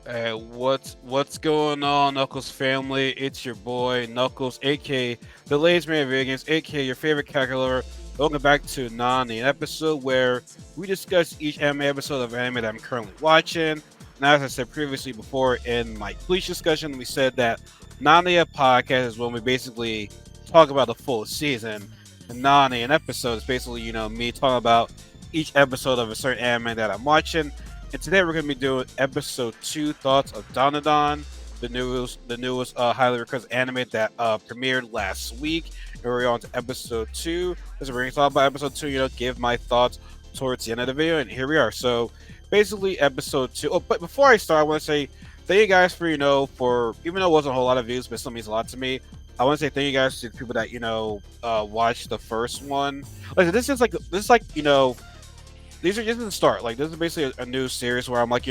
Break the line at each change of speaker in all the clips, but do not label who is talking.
Hey, what's going on, Knuckles family? It's your boy Knuckles, aka the Latest Man of Video Games, aka your favorite calculator. Welcome back to Nani, an episode where we discuss each anime episode of anime that I'm currently watching. Now, as I said previously before in my Bleach discussion, we said that Nani a podcast is when we basically talk about the full season, and Nani an episode is basically me talking about each episode of a certain anime that I'm watching. And today we're going to be doing episode 2 thoughts of dandadan, the newest highly requested anime that premiered last week. And we're on to episode 2. As we're going to talk about episode 2, give my thoughts towards the end of the video. And here we are. So basically episode 2. Oh, but before I start, I want to say thank you guys for, for even though it wasn't a whole lot of views, but it still means a lot to me. I want to say thank you guys to the people that, watched the first one. Like, these are just the start. Like, this is basically a new series where I'm like,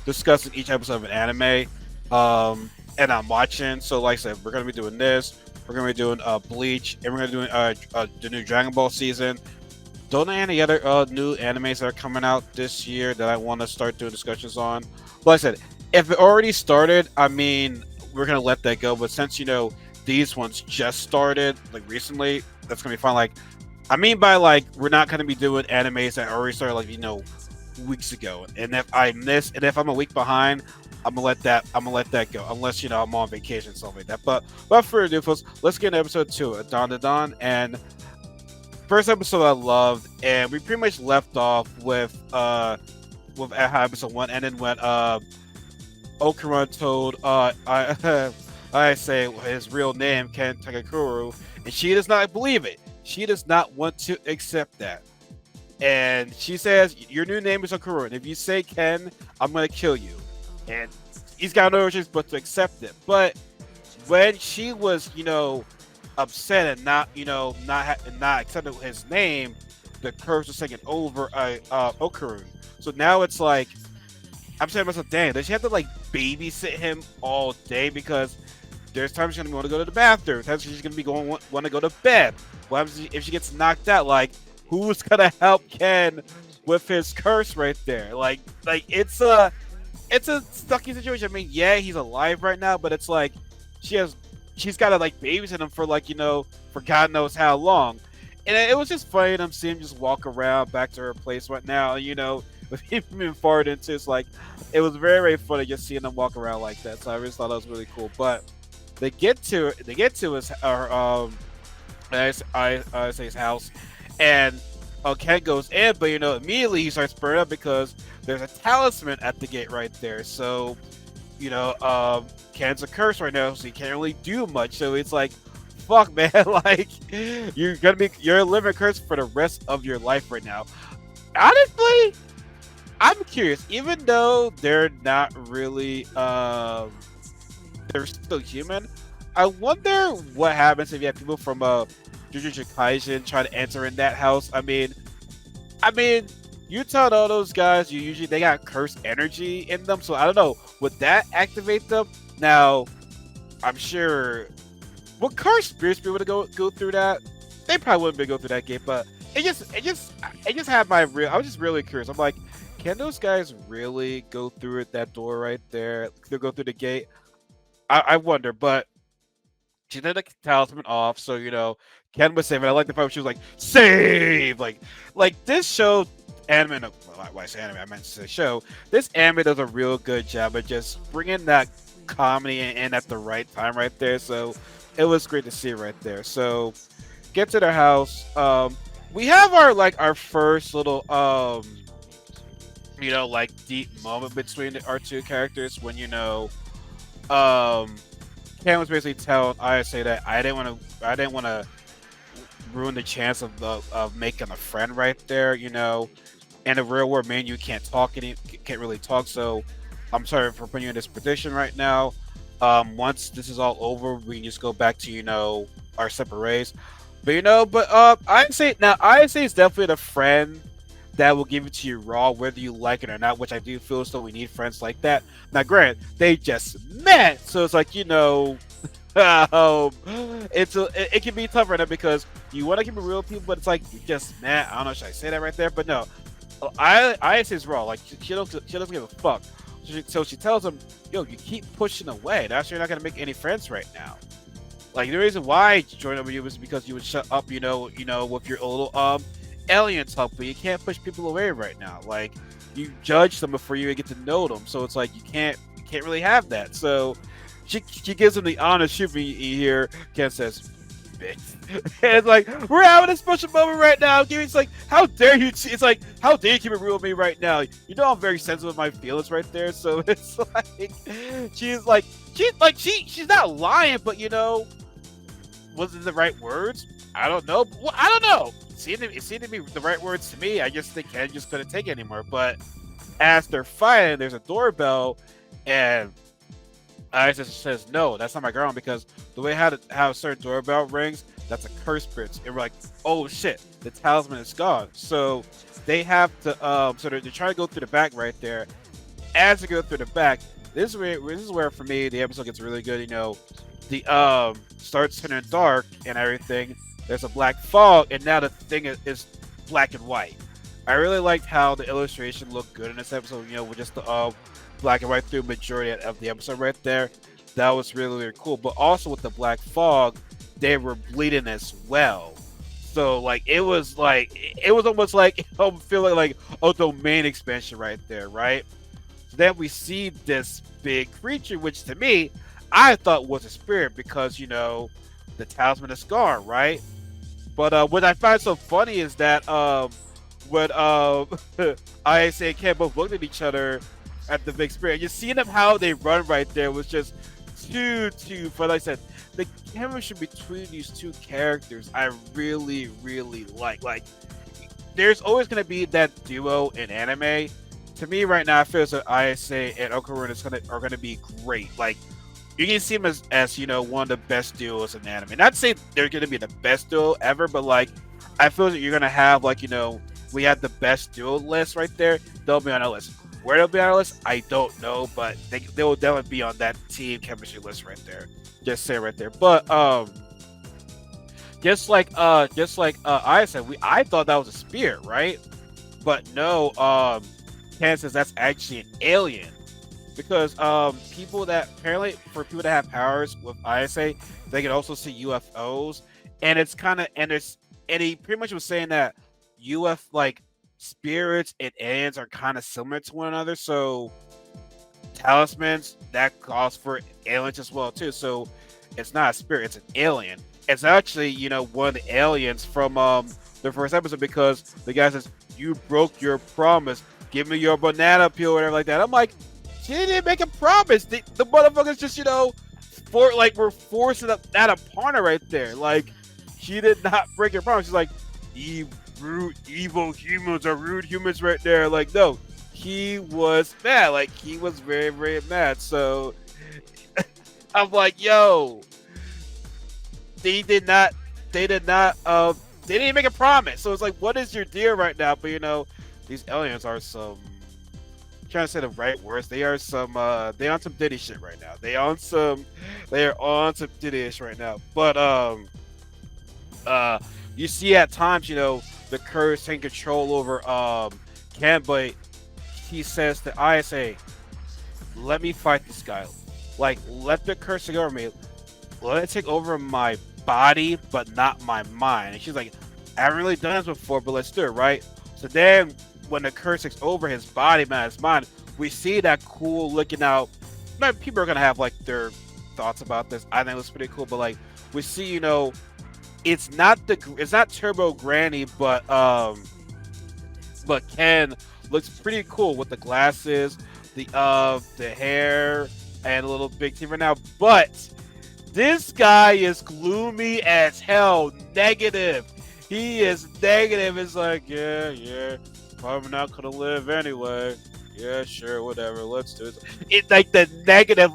discussing each episode of an anime, and I'm watching. So, like I said, we're gonna be doing this. We're gonna be doing Bleach, and we're gonna be doing the new Dragon Ball season. Don't know any other new animes that are coming out this year that I want to start doing discussions on. Like I said, if it already started, I mean, we're gonna let that go. But since these ones just started like recently, that's gonna be fun. Like, I mean by like we're not gonna be doing animes that already started like weeks ago. And if I miss and if I'm a week behind, I'm gonna let that go. Unless I'm on vacation and stuff like that. But without further ado, folks, let's get into episode 2 of Dawn to Dawn. And first episode I loved, and we pretty much left off with how episode 1 ended when Okuran told I I say his real name Ken Takakuru, and she does not believe it. She does not want to accept that. And she says, your new name is Okuro, and if you say Ken, I'm going to kill you. And he's got no choice but to accept it. But when she was, upset and not accepting his name, the curse was taking over Okuro. So now it's like, I'm saying to myself, dang, does she have to like babysit him all day? Because there's times she's gonna want to go to the bathroom. Times she's gonna be want to go to bed. What happens if she gets knocked out? Like, who's gonna help Ken with his curse right there? Like it's a stucky situation. I mean, yeah, he's alive right now, but it's like she's got to like babysit him for like for God knows how long. And it was just funny to see him just walk around back to her place right now. With him being forward into it's like it was very very funny just seeing him walk around like that. So I just thought that was really cool. But they get to his I say his house, and Ken goes in, but immediately he starts burning up because there's a talisman at the gate right there. So Ken's a curse right now, so he can't really do much. So it's like, fuck, man, like you're a living curse for the rest of your life right now. Honestly, I'm curious, even though they're not really they're still human. I wonder what happens if you have people from Jujutsu Kaisen try to enter in that house. I mean, you tell all those guys they got cursed energy in them, so I don't know. Would that activate them? Now, I'm sure would cursed spirits be able to go through that? They probably wouldn't be able to go through that gate, but it just had my real. I was just really curious. I'm like, can those guys really go through that door right there? They'll go through the gate. I wonder, but she did the talisman off, so Ken was safe. And I like the part where she was like, "Save!" Like this show, anime. No, why I say anime? I meant to say show. This anime does a real good job of just bringing that comedy in at the right time, right there. So it was great to see right there. So get to their house. We have our first little like deep moment between our two characters when Cam was basically telling say that I didn't want to ruin the chance of making a friend right there. In the real world, man, you can't talk can't really talk. So I'm sorry for putting you in this position right now. Once this is all over, we can just go back to our separate ways. But I'd say it's definitely the friend that will give it to you raw, whether you like it or not, which I do feel so we need friends like that. Now, granted, they just met, so it's like, it can be tough right now because you want to keep it real with people, but it's like, you just met. I don't know, should I say that right there? But no, I say it's raw. Like, she doesn't give a fuck. So she tells him, "Yo, you keep pushing away. That's why you're not gonna make any friends right now. Like the reason why I joined up with you was because you would shut up, with your little alien talk, but you can't push people away right now. Like you judge them before you get to know them, so it's like you can't really have that. So she gives him the honest truth here. Ken says, "Bitch," and it's like we're having a special moment right now. It's like, how dare you? It's like, how dare you keep it real with me right now? You know I'm very sensitive with my feelings right there. So it's like she's not lying, but was it the right words? I don't know. Well, I don't know. It seemed to be the right words to me. I just think Ken just couldn't take it anymore. But as they're fighting, there's a doorbell, and I just says, "No, that's not my girl," because the way how a certain doorbell rings, that's a curse bridge. And we're like, "Oh shit, the talisman is gone." So they have to so they're trying to go through the back right there. As they go through the back, this is where for me the episode gets really good. The starts turning dark and everything. There's a black fog, and now the thing is black and white. I really liked how the illustration looked good in this episode. With just the black and white through majority of the episode right there. That was really, really cool. But also with the black fog, they were bleeding as well. So it was almost like I'm feeling like a domain expansion right there, right? So then we see this big creature, which to me, I thought was a spirit because the talisman is gone, right? But what I find so funny is that when I say Ken both looked at each other at the big spirit, you see them how they run right there was just too fun. Like I said, the chemistry between these two characters I really, really like. Like there's always gonna be that duo in anime. To me right now, I feel that Ayase and Okaruna are gonna be great. Like you can see them as one of the best duos in anime. Not to say they're gonna be the best duo ever, but I feel that you're gonna have we have the best duo list right there. They'll be on our list. Where they'll be on our list, I don't know, but they will definitely be on that team chemistry list right there. Just say right there. But just like I said, I thought that was a spirit, right? But no, Ken says that's actually an alien. Because people that have powers with ISA, they can also see UFOs, and it's kind of and he pretty much was saying that spirits and aliens are kind of similar to one another. So talismans that calls for aliens as well too. So it's not a spirit; it's an alien. It's actually one of the aliens from the first episode because the guy says you broke your promise. Give me your banana peel or whatever like that. I'm like, she didn't make a promise. The motherfuckers just, we're forcing that upon her right there. Like, she did not break her promise. She's like, rude, evil humans are rude humans right there. Like, no, he was mad. Like, he was very, very mad. So, I'm like, yo, they didn't make a promise. So it's like, what is your deal right now? But, these aliens are some, trying to say the right words. They are they on some Diddy shit right now. They are on some Diddy shit right now. But you see at times, the curse taking control over Ken, but he says to ISA, let me fight this guy. Like, let the curse take over me. Let it take over my body, but not my mind. And she's like, I haven't really done this before, but let's do it, right? So then when the curse takes over his body, man, his mind, we see that cool looking out. People are gonna have their thoughts about this. I think it was pretty cool, but we see, it's not Turbo Granny, but Ken looks pretty cool with the glasses, the hair, and a little big teeth right now. But this guy is gloomy as hell, negative. He is negative. It's like, yeah. Probably not gonna live anyway. Yeah, sure, whatever. Let's do it. It's like the negative,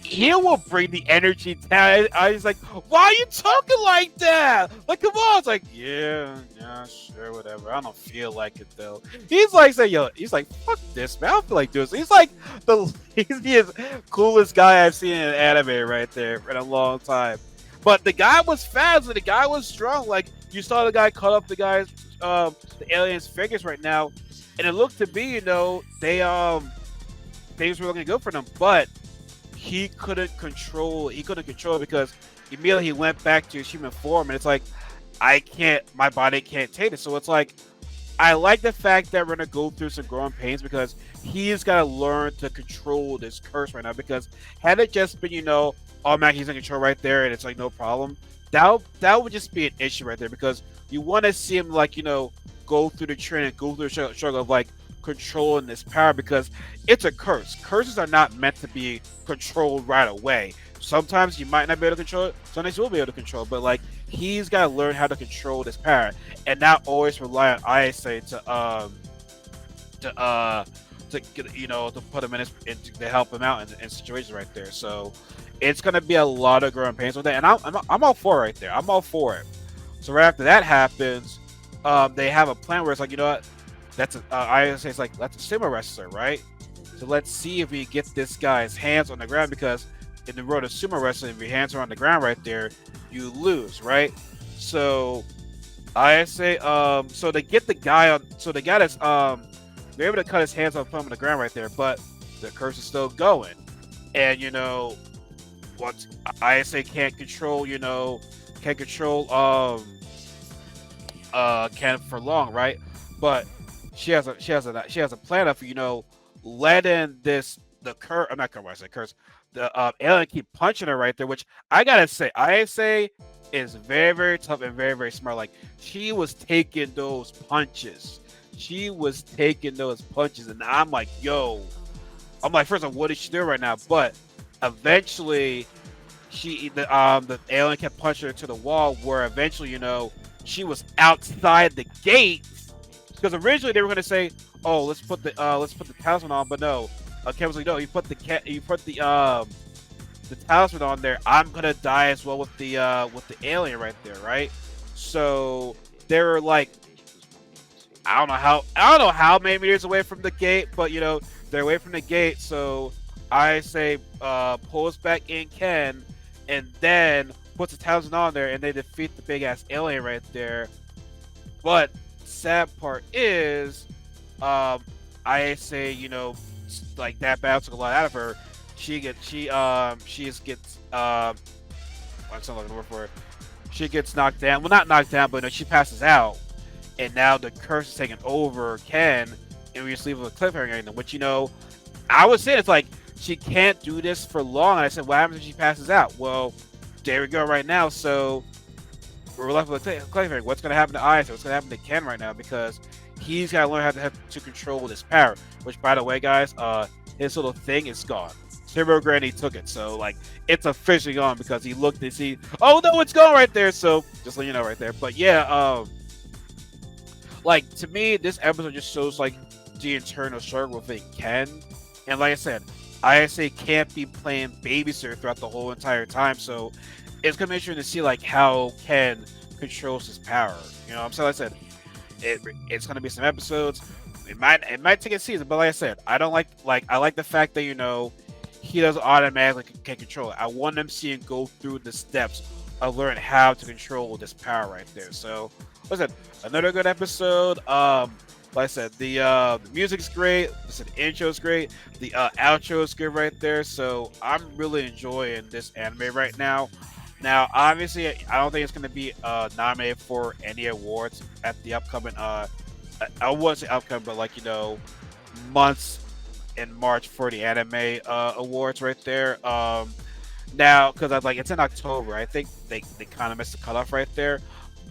he will bring the energy down. I was like, why are you talking like that? Like, come on. It's like, yeah, sure, whatever. I don't feel like it though. He's like, fuck this, man. I don't feel like doing this. He's like the laziest, coolest guy I've seen in an anime right there in a long time. But the guy was fast and the guy was strong. Like, you saw the guy cut up the the aliens' figures right now, and it looked to be, they things were looking good for them, but he couldn't control it because immediately he went back to his human form, and it's like I can't, my body can't take it. So it's like I like the fact that we're gonna go through some growing pains because he's gotta learn to control this curse right now. Because had it just been, automatically he's in control right there and it's like no problem, that would just be an issue right there. Because you want to see him like go through the training, go through the struggle of like controlling this power because it's a curse. Curses are not meant to be controlled right away. Sometimes you might not be able to control it. Sometimes you will be able to control it. But like he's got to learn how to control this power and not always rely on ISA to get, to put him to help him out in situations right there. So it's gonna be a lot of growing pains with that, and I'm all for it right there. I'm all for it. So right after that happens, they have a plan where it's like, you know what, that's I say it's like that's a sumo wrestler, right? So let's see if we get this guy's hands on the ground because in the world of sumo wrestling, if your hands are on the ground right there, you lose, right? So I say, so they get the guy on, so they got his, they're able to cut his hands off on the ground right there, but the curse is still going, and what ISA can't control, Ken for long, right? But she has a plan of letting I'm not gonna say curse, the alien keep punching her right there, which I gotta say ISA is very, very tough and very, very smart. Like she was taking those punches. And I'm like, first of all, what is she doing right now? But eventually, the alien kept punching her to the wall, where eventually, she was outside the gate. Because originally they were gonna say, "Oh, let's put the talisman on," but no. Ken was like, "No, you put the talisman on there. I'm gonna die as well with the alien right there, right?" So they were like, I don't know how many meters away from the gate, but they're away from the gate. So I say pulls back in Ken, and then puts a talisman on there, and they defeat the big ass alien right there. But sad part is, I say like that battle took a lot out of her. She gets what's the word for it? She gets knocked down. Well, not knocked down, but she passes out. And now the curse is taking over Ken, and we just leave with a cliffhanger. Which I was saying it's like she can't do this for long. And I said, what happens if she passes out? Well, there we go right now. So we're left with a cliffhanger. What's going to happen to Isaac? What's going to happen to Ken right now? Because he's got to learn how to control this power. Which, by the way, guys, his little thing is gone. Hero Granny took it, so like it's officially gone because he looked and see. Oh no, it's gone right there. So just let you know right there. But yeah, like to me, this episode just shows like the internal struggle within Ken, and like I said, ISA can't be playing babysitter throughout the whole entire time. So it's gonna be interesting to see like how Ken controls his power. So like I said, it's gonna be some episodes. It might take a season, but like I said, I like the fact that he doesn't automatically can control it. I want them seeing go through the steps of learning how to control this power right there. So, listen, another good episode. Like I said, the music's great. The intro is great. The outro is good right there. So I'm really enjoying this anime right now. Now, obviously, I don't think it's going to be nominated for any awards at the upcoming. I wouldn't say upcoming, but like months in March for the anime awards right there. Now, because it's in October, I think they kind of missed the cutoff right there.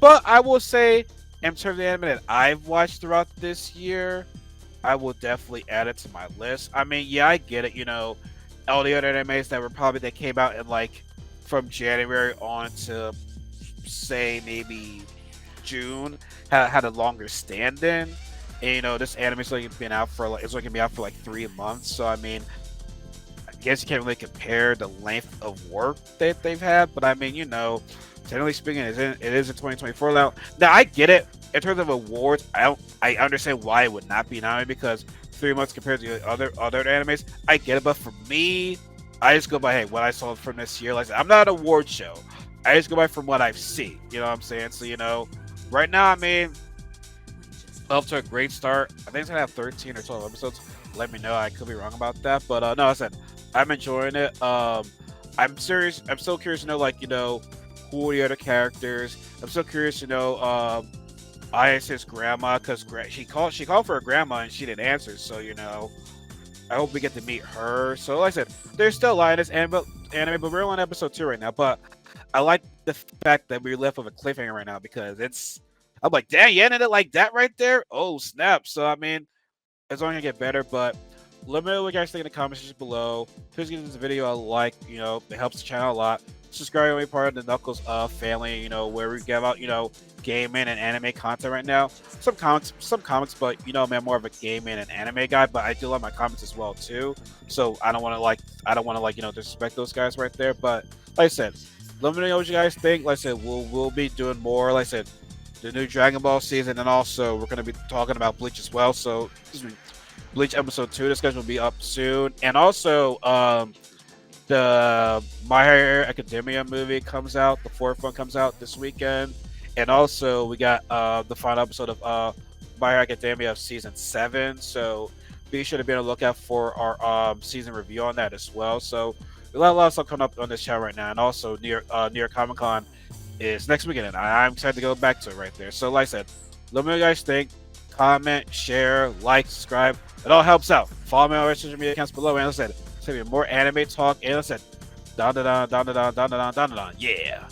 But I will say, in terms of the anime that I've watched throughout this year, I will definitely add it to my list. I mean, yeah, I get it. All the other animes that came out in from January on to say maybe June had a longer stand-in. And, this anime's been out for it's gonna be out for 3 months. So I mean, I guess you can't really compare the length of work that they've had. But I mean, generally speaking, it is in 2024 now. Now I get it in terms of awards. I understand why it would not be nominated because 3 months compared to other animes. I get it, but for me, I just go by what I saw from this year. Like I'm not an award show. I just go by from what I've seen. You know what I'm saying? So right now, I mean, off to a great start. I think it's gonna have 13 or 12 episodes. let me know. I could be wrong about that, but no, I said I'm enjoying it. I'm serious. I'm so curious to know, like, who are the other characters. I'm so curious to know Is's grandma, because she called for her grandma and she didn't answer. So I hope we get to meet her. So like I said, there's still a lot in this anime, but we're on episode 2 right now. But I like the fact that we're left with a cliffhanger right now because I'm like, damn, you ended it like that right there. Oh snap! So I mean, it's only gonna get better. But let me know what you guys think in the comments section below. Please give this video a like. It helps the channel a lot. Subscribe to be part of the Knuckles family. Where we give out gaming and anime content right now. Some comics, but I'm more of a gaming and anime guy. But I do love my comics as well too. So I don't want to disrespect those guys right there. But like I said, let me know what you guys think. Like I said, we'll be doing more. Like I said, the new Dragon Ball season, and also we're gonna be talking about Bleach as well. So excuse me, Bleach episode 2 discussion will be up soon, and also the My Hero Academia movie comes out. The fourth one comes out this weekend, and also we got the final episode of My Hero Academia of season 7. So be sure to be on the lookout for our season review on that as well. So a lot of stuff coming up on this channel right now, and also New York Comic Con is next weekend, and I'm excited to go back to it right there. So like I said, let me know what you guys think. Comment, share, like, subscribe. It all helps out. Follow me on our social media accounts below. And like I said, it's gonna be more anime talk. And like I said, dandadan, dandadan, dandadan, dandadan. Yeah.